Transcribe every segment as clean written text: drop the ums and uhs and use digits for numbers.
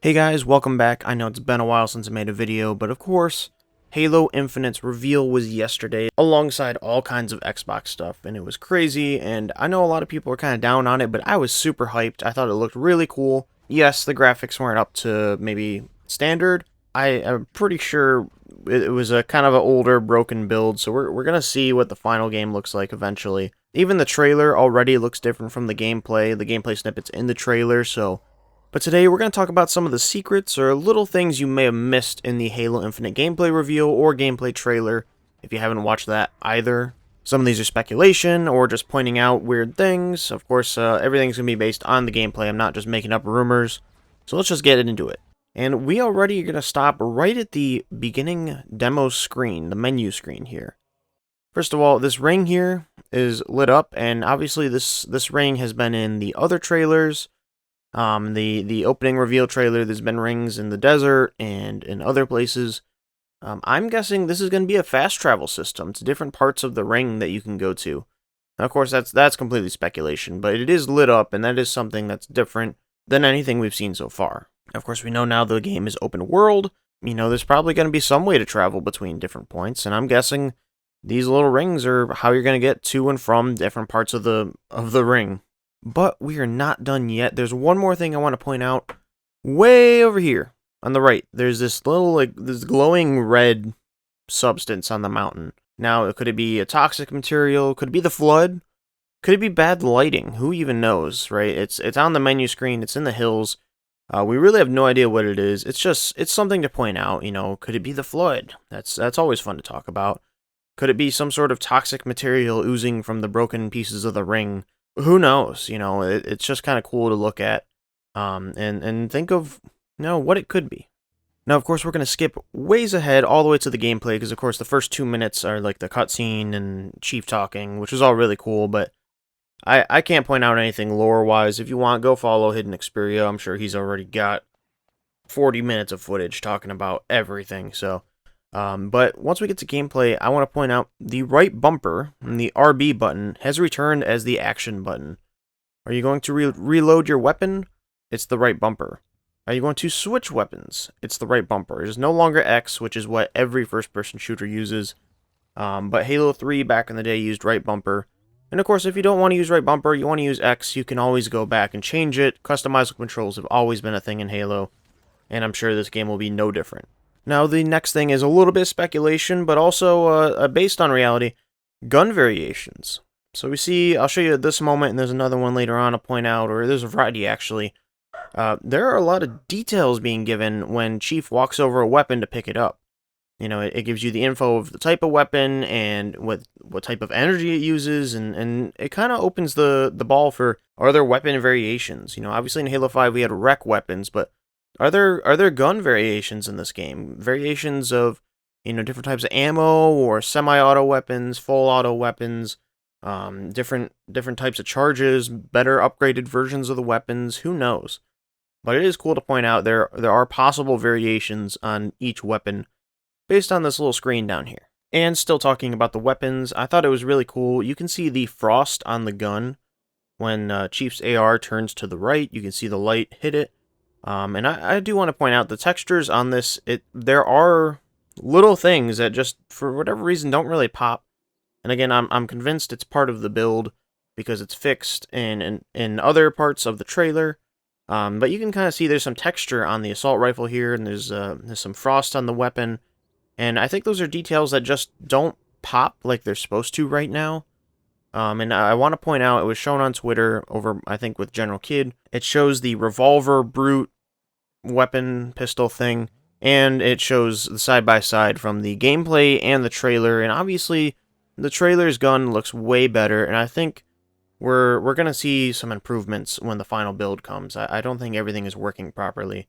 Hey guys, welcome back. I know it's been a while since I made a video, but of course, Halo Infinite's reveal was yesterday alongside all kinds of Xbox stuff, and it was crazy, and I know a lot of people are kind of down on it, but I was super hyped. I thought it looked really cool. Yes, the graphics weren't up to maybe standard. I'm pretty sure it was a kind of an older, broken build, so we're gonna see what the final game looks like eventually. Even the trailer already looks different from the gameplay snippets in the trailer, but today we're going to talk about some of the secrets or little things you may have missed in the Halo Infinite gameplay reveal or gameplay trailer if you haven't watched that either. Some of these are speculation or just pointing out weird things. Of course, everything's going to be based on the gameplay. I'm not just making up rumors. So let's just get into it. And we already are going to stop right at the beginning demo screen, the menu screen here. First of all, this ring here is lit up, and obviously this ring has been in the other trailers. The opening reveal trailer, there's been rings in the desert and in other places. I'm guessing this is going to be a fast travel system. It's different parts of the ring that you can go to. Now, of course, that's completely speculation, but it is lit up, and that is something that's different than anything we've seen so far. Of course, we know now the game is open world. You know, there's probably going to be some way to travel between different points, and I'm guessing these little rings are how you're going to get to and from different parts of the ring. But we are not done yet. There's one more thing I want to point out. Way over here on the right, there's this little, this glowing red substance on the mountain. Now, could it be a toxic material? Could it be the flood? Could it be bad lighting? Who even knows, right? It's on the menu screen. It's in the hills. We really have no idea what it is. It's something to point out. You know, could it be the flood? That's always fun to talk about. Could it be some sort of toxic material oozing from the broken pieces of the ring? Who knows? You know, it's just kind of cool to look at, and think of, what it could be. Now, of course, we're going to skip ways ahead all the way to the gameplay, because, of course, the first 2 minutes are like the cutscene and Chief talking, which is all really cool, but I can't point out anything lore-wise. If you want, go follow Hidden Xperia. I'm sure he's already got 40 minutes of footage talking about everything, so... but once we get to gameplay, I want to point out the right bumper and the RB button has returned as the action button. Are you going to reload your weapon? It's the right bumper. Are you going to switch weapons? It's the right bumper. It is no longer X, which is what every first-person shooter uses. But Halo 3 back in the day used right bumper. And of course, if you don't want to use right bumper, you want to use X, you can always go back and change it. Customizable controls have always been a thing in Halo, and I'm sure this game will be no different. Now, the next thing is a little bit of speculation, but also based on reality, gun variations. So we see, I'll show you at this moment, and there's another one later on I'll point out, or there's a variety actually. There are a lot of details being given when Chief walks over a weapon to pick it up. You know, it gives you the info of the type of weapon and what type of energy it uses, and it kind of opens the ball for other weapon variations. You know, obviously in Halo 5 we had rec weapons, but are there gun variations in this game? Variations of, different types of ammo or semi-auto weapons, full auto weapons, different types of charges, better upgraded versions of the weapons, who knows? But it is cool to point out there are possible variations on each weapon based on this little screen down here. And still talking about the weapons, I thought it was really cool. You can see the frost on the gun when Chief's AR turns to the right. You can see the light hit it. And I do want to point out the textures on this, there are little things that just, for whatever reason, don't really pop. And again, I'm convinced it's part of the build because it's fixed in other parts of the trailer. But you can kind of see there's some texture on the assault rifle here, and there's some frost on the weapon. And I think those are details that just don't pop like they're supposed to right now. And I want to point out, it was shown on Twitter over, I think, with General Kid. It shows the revolver brute weapon pistol thing, and it shows the side-by-side from the gameplay and the trailer, and obviously the trailer's gun looks way better, and I think we're going to see some improvements when the final build comes. I don't think everything is working properly.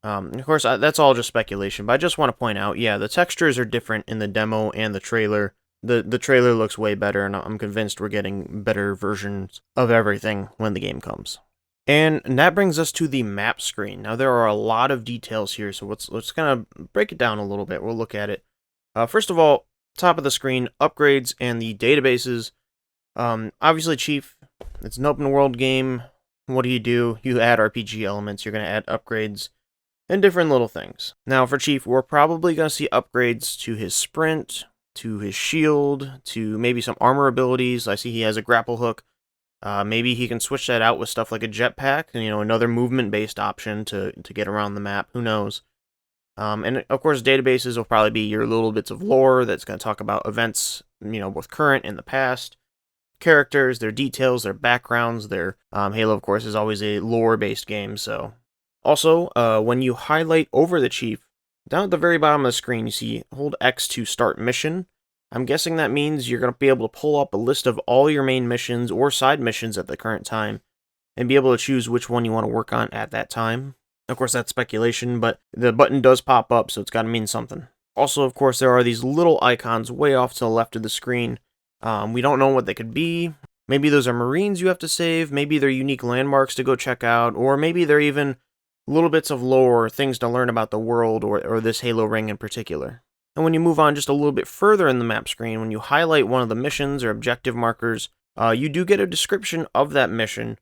Of course, that's all just speculation, but I just want to point out, yeah, the textures are different in the demo and the trailer. The trailer looks way better, and I'm convinced we're getting better versions of everything when the game comes. And that brings us to the map screen. Now, there are a lot of details here, so let's kind of break it down a little bit. We'll look at it. First of all, top of the screen, upgrades and the databases. Obviously, Chief, it's an open world game. What do? You add RPG elements. You're going to add upgrades. and different little things. Now for Chief, we're probably going to see upgrades to his sprint, to his shield, to maybe some armor abilities. I see he has a grapple hook. Maybe he can switch that out with stuff like a jetpack, and, another movement-based option to get around the map. Who knows? And of course, databases will probably be your little bits of lore that's going to talk about events, both current and the past. Characters, their details, their backgrounds, Halo, of course, is always a lore-based game, so. Also, when you highlight over the Chief, down at the very bottom of the screen, you see hold X to start mission. I'm guessing that means you're going to be able to pull up a list of all your main missions or side missions at the current time, and be able to choose which one you want to work on at that time. Of course, that's speculation, but the button does pop up, so it's got to mean something. Also, of course, there are these little icons way off to the left of the screen. We don't know what they could be. Maybe those are Marines you have to save, maybe they're unique landmarks to go check out, or maybe they're even little bits of lore, things to learn about the world, or this Halo ring in particular. And when you move on just a little bit further in the map screen, when you highlight one of the missions or objective markers, you do get a description of that mission.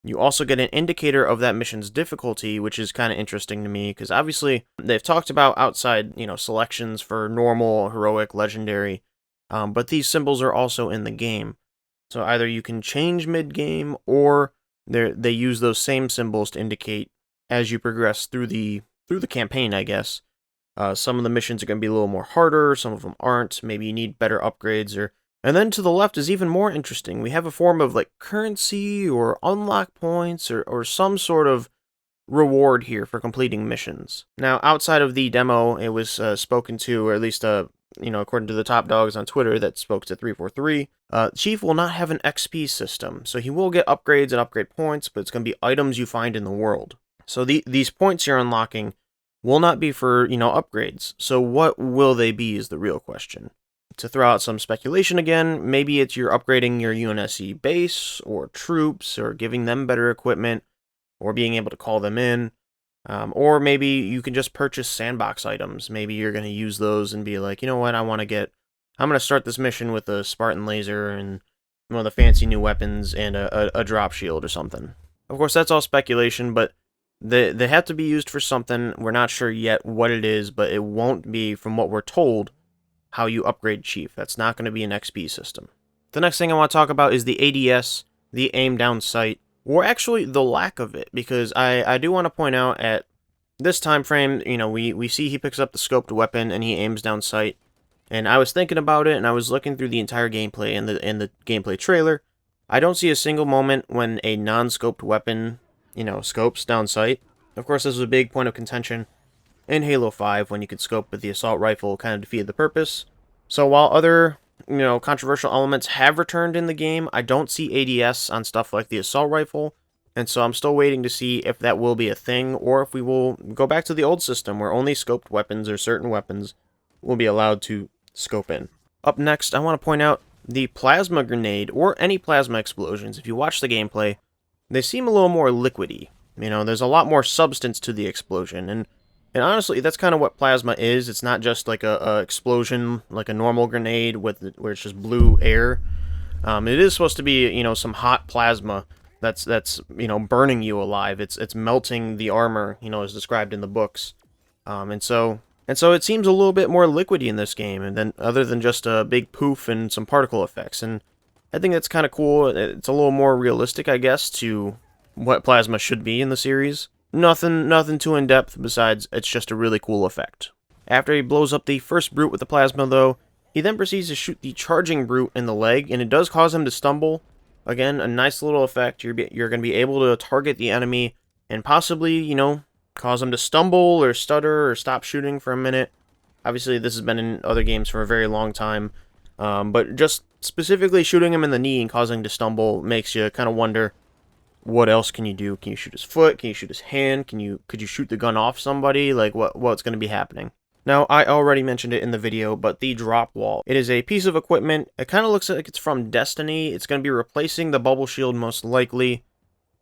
You also get an indicator of that mission's difficulty, which is kind of interesting to me, because obviously they've talked about outside, selections for normal, heroic, legendary, but these symbols are also in the game. So either you can change mid-game, or they use those same symbols to indicate as you progress through the campaign, I guess. Some of the missions are going to be a little more harder, some of them aren't. Maybe you need better upgrades, and then to the left is even more interesting. We have a form of like currency or unlock points or some sort of reward here for completing missions. Now, outside of the demo, it was spoken to, or at least according to the top dogs on Twitter that spoke to 343, Chief will not have an XP system, so he will get upgrades and upgrade points, but it's going to be items you find in the world. So these points you're unlocking will not be for, upgrades. So what will they be is the real question. To throw out some speculation again, maybe it's you're upgrading your UNSC base, or troops, or giving them better equipment, or being able to call them in. Or maybe you can just purchase sandbox items. Maybe you're going to use those and be like, you know what, I'm going to start this mission with a Spartan laser and one of the fancy new weapons and a drop shield or something. Of course, that's all speculation, but they have to be used for something. We're not sure yet what it is, but it won't be, from what we're told, how you upgrade Chief. That's not going to be an XP system. The next thing I want to talk about is the ADS, the aim down sight, or actually the lack of it, because I do want to point out at this time frame, we see he picks up the scoped weapon and he aims down sight, and I was thinking about it, and I was looking through the entire gameplay and the gameplay trailer. I don't see a single moment when a non-scoped weapon, scopes down sight. Of course, this was a big point of contention in Halo 5, when you could scope with the assault rifle, kind of defeated the purpose. So while other, controversial elements have returned in the game, I don't see ADS on stuff like the assault rifle, and so I'm still waiting to see if that will be a thing, or if we will go back to the old system where only scoped weapons or certain weapons will be allowed to scope in. Up next, I want to point out the plasma grenade, or any plasma explosions. If you watch the gameplay, they seem a little more liquidy. There's a lot more substance to the explosion, and honestly, that's kind of what plasma is. It's not just like a explosion, like a normal grenade where it's just blue air. It is supposed to be, some hot plasma that's burning you alive. It's melting the armor, as described in the books. And so it seems a little bit more liquidy in this game, and then other than just a big poof and some particle effects. And I think that's kind of cool. It's a little more realistic, I guess, to what plasma should be in the series. Nothing too in-depth, besides it's just a really cool effect. After he blows up the first brute with the plasma, though, he then proceeds to shoot the charging brute in the leg, and it does cause him to stumble. Again, a nice little effect. You're going to be able to target the enemy and possibly, cause him to stumble or stutter or stop shooting for a minute. Obviously, this has been in other games for a very long time, but just specifically shooting him in the knee and causing him to stumble makes you kind of wonder, what else can you do? Can you shoot his foot? Can you shoot his hand? Could you shoot the gun off somebody? Like, what's going to be happening? Now, I already mentioned it in the video, but the drop wall. It is a piece of equipment. It kind of looks like it's from Destiny. It's going to be replacing the bubble shield, most likely.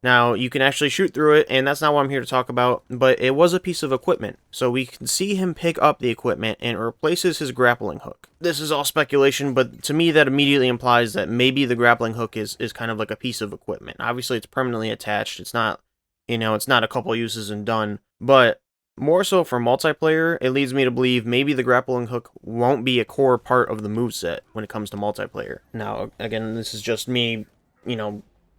Now, you can actually shoot through it, and that's not what I'm here to talk about, but it was a piece of equipment. So we can see him pick up the equipment, and it replaces his grappling hook. This is all speculation, but to me that immediately implies that maybe the grappling hook is kind of like a piece of equipment. Obviously, it's permanently attached. It's not, it's not a couple uses and done, but more so for multiplayer, it leads me to believe maybe the grappling hook won't be a core part of the moveset when it comes to multiplayer. Now, again, this is just me,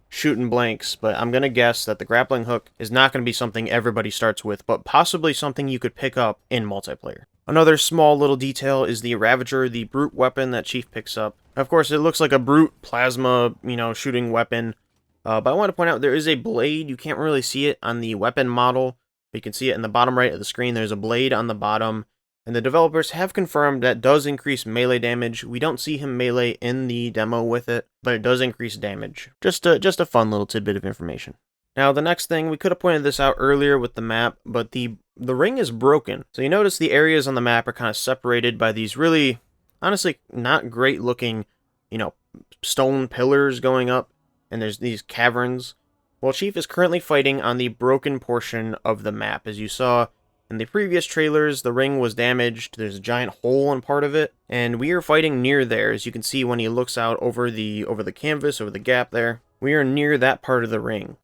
shooting blanks, but I'm going to guess that the grappling hook is not going to be something everybody starts with, but possibly something you could pick up in multiplayer. Another small little detail is the Ravager, the brute weapon that Chief picks up. Of course, it looks like a brute plasma, shooting weapon, but I want to point out there is a blade. You can't really see it on the weapon model, but you can see it in the bottom right of the screen. There's a blade on the bottom, and the developers have confirmed that does increase melee damage. We don't see him melee in the demo with it, but it does increase damage. Just a fun little tidbit of information. Now, the next thing, we could have pointed this out earlier with the map, but the ring is broken. So you notice the areas on the map are kind of separated by these really, honestly, not great looking, stone pillars going up, and there's these caverns. Well, Chief is currently fighting on the broken portion of the map. As you saw in the previous trailers, the ring was damaged. There's a giant hole in part of it, and we are fighting near there. As you can see when he looks out over the canvas, over the gap there, we are near that part of the ring.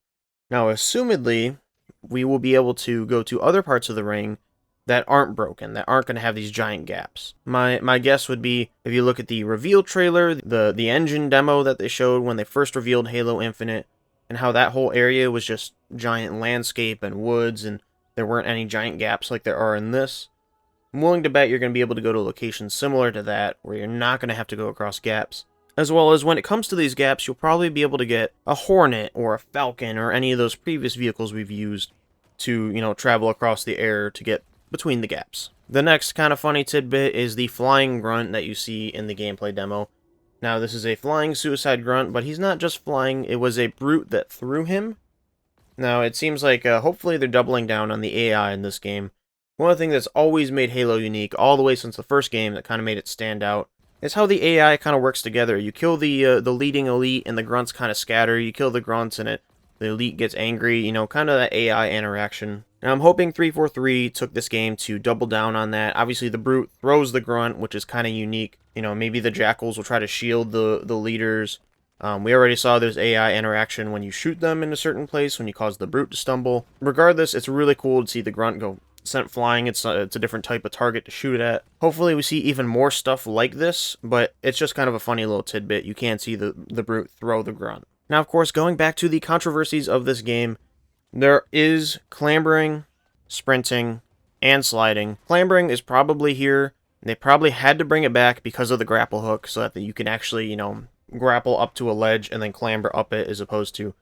Now, assumedly, we will be able to go to other parts of the ring that aren't broken, that aren't going to have these giant gaps. My guess would be, if you look at the reveal trailer, the engine demo that they showed when they first revealed Halo Infinite, and how that whole area was just giant landscape and woods, and there weren't any giant gaps like there are in this, I'm willing to bet you're going to be able to go to locations similar to that, where you're not going to have to go across gaps. As well as when it comes to these gaps, you'll probably be able to get a Hornet or a Falcon or any of those previous vehicles we've used to, travel across the air to get between the gaps. The next kind of funny tidbit is the flying grunt that you see in the gameplay demo. Now, this is a flying suicide grunt, but he's not just flying, it was a brute that threw him. Now, it seems like hopefully they're doubling down on the AI in this game. One of the things that's always made Halo unique, all the way since the first game that kind of made it stand out, is how the AI kind of works together. You kill the leading elite, and the grunts kind of scatter. You kill the grunts, and the elite gets angry. Kind of that AI interaction. Now, I'm hoping 343 took this game to double down on that. Obviously, the brute throws the grunt, which is kind of unique. Maybe the jackals will try to shield the leaders. We already saw there's AI interaction when you shoot them in a certain place, when you cause the brute to stumble. Regardless, it's really cool to see the grunt go sent flying. It's a different type of target to shoot at. Hopefully we see even more stuff like this, but it's just kind of a funny little tidbit. You can see the brute throw the grunt. Now, of course, going back to the controversies of this game, there is clambering, sprinting, and sliding. Clambering is probably here. They probably had to bring it back because of the grapple hook, so that you can actually, grapple up to a ledge and then clamber up it, as opposed to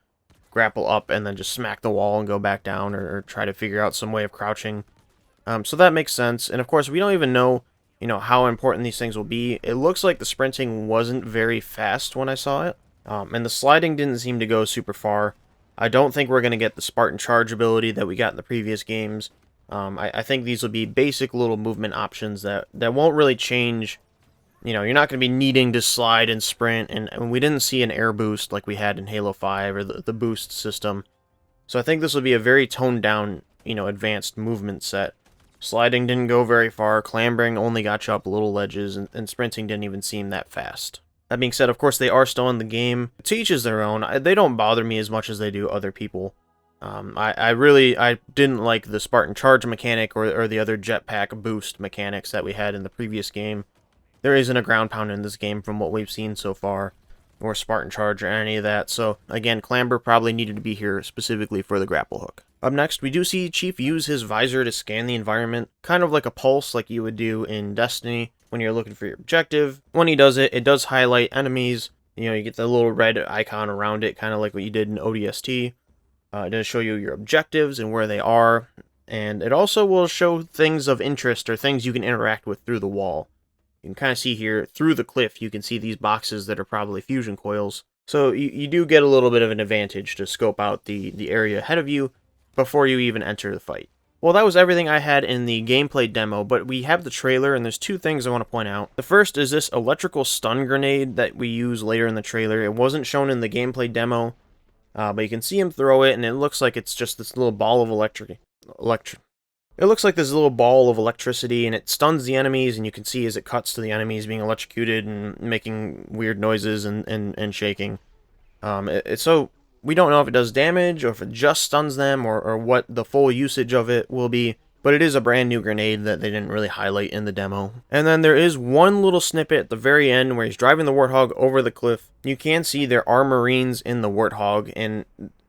grapple up and then just smack the wall and go back down, or try to figure out some way of crouching. So that makes sense. And of course, we don't even know, how important these things will be. It looks like the sprinting wasn't very fast when I saw it. And the sliding didn't seem to go super far. I don't think we're going to get the Spartan Charge ability that we got in the previous games. I think these will be basic little movement options that won't really change. You're not going to be needing to slide and sprint, and we didn't see an air boost like we had in Halo 5 or the boost system. So I think this will be a very toned down, advanced movement set. Sliding didn't go very far, clambering only got you up little ledges, and sprinting didn't even seem that fast. That being said, of course, they are still in the game. To each is their own. They don't bother me as much as they do other people. I didn't like the Spartan Charge mechanic or the other jetpack boost mechanics that we had in the previous game. There isn't a ground pound in this game from what we've seen so far, or Spartan Charge or any of that. So, again, clamber probably needed to be here specifically for the grapple hook. Up next, we do see Chief use his visor to scan the environment, kind of like a pulse like you would do in Destiny when you're looking for your objective. When he does it, it does highlight enemies. You get the little red icon around it, kind of like what you did in ODST. It does show you your objectives and where they are, and it also will show things of interest or things you can interact with through the wall. You can kind of see here, through the cliff, you can see these boxes that are probably fusion coils. So you do get a little bit of an advantage to scope out the area ahead of you before you even enter the fight. Well, that was everything I had in the gameplay demo, but we have the trailer, and there's two things I want to point out. The first is this electrical stun grenade that we use later in the trailer. It wasn't shown in the gameplay demo, but you can see him throw it, and it looks like it's just this little ball of It looks like this little ball of electricity, and it stuns the enemies, and you can see as it cuts to the enemies being electrocuted and making weird noises and shaking. So we don't know if it does damage, or if it just stuns them, or what the full usage of it will be. but it is a brand new grenade that they didn't really highlight in the demo. And then there is one little snippet at the very end where he's driving the Warthog over the cliff. You can see there are Marines in the Warthog, and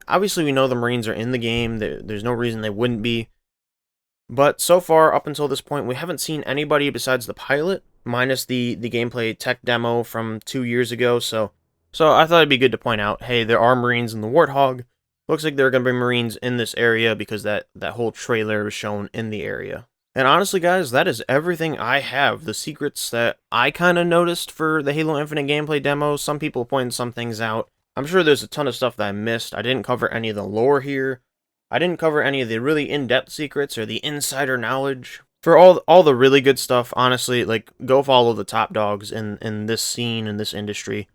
obviously we know the Marines are in the game. There's no reason they wouldn't be. But so far, up until this point, we haven't seen anybody besides the pilot, minus the gameplay tech demo from 2 years ago, so I thought it'd be good to point out, hey, there are Marines in the Warthog. Looks like there are going to be Marines in this area because that whole trailer is shown in the area. And honestly, guys, that is everything I have. The secrets that I kind of noticed for the Halo Infinite gameplay demo. Some people pointed some things out. I'm sure there's a ton of stuff that I missed. I didn't cover any of the lore here. I didn't cover any of the really in-depth secrets or the insider knowledge. For all the really good stuff, honestly, like, go follow the top dogs in this scene, in this industry.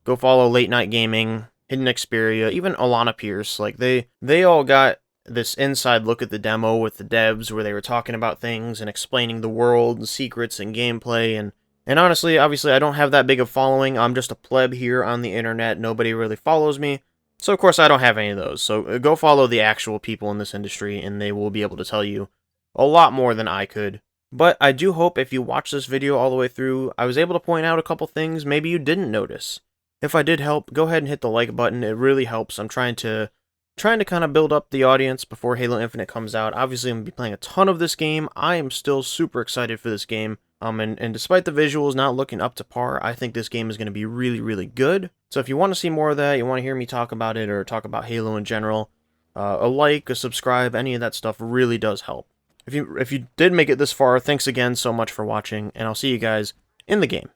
Go follow Late Night Gaming, Hidden Xperia, even Alana Pierce. Like, they all got this inside look at the demo with the devs where they were talking about things and explaining the world and secrets and gameplay. And honestly, obviously, I don't have that big of following. I'm just a pleb here on the internet. Nobody really follows me. So, of course, I don't have any of those. So, go follow the actual people in this industry, and they will be able to tell you a lot more than I could. But I do hope if you watch this video all the way through, I was able to point out a couple things maybe you didn't notice. If I did help, go ahead and hit the like button. It really helps. I'm trying to kind of build up the audience before Halo Infinite comes out. Obviously, I'm going to be playing a ton of this game. I am still super excited for this game. And despite the visuals not looking up to par, I think this game is going to be really, really good. So if you want to see more of that, you want to hear me talk about it or talk about Halo in general, a like, a subscribe, any of that stuff really does help. If you did make it this far, thanks again so much for watching, and I'll see you guys in the game.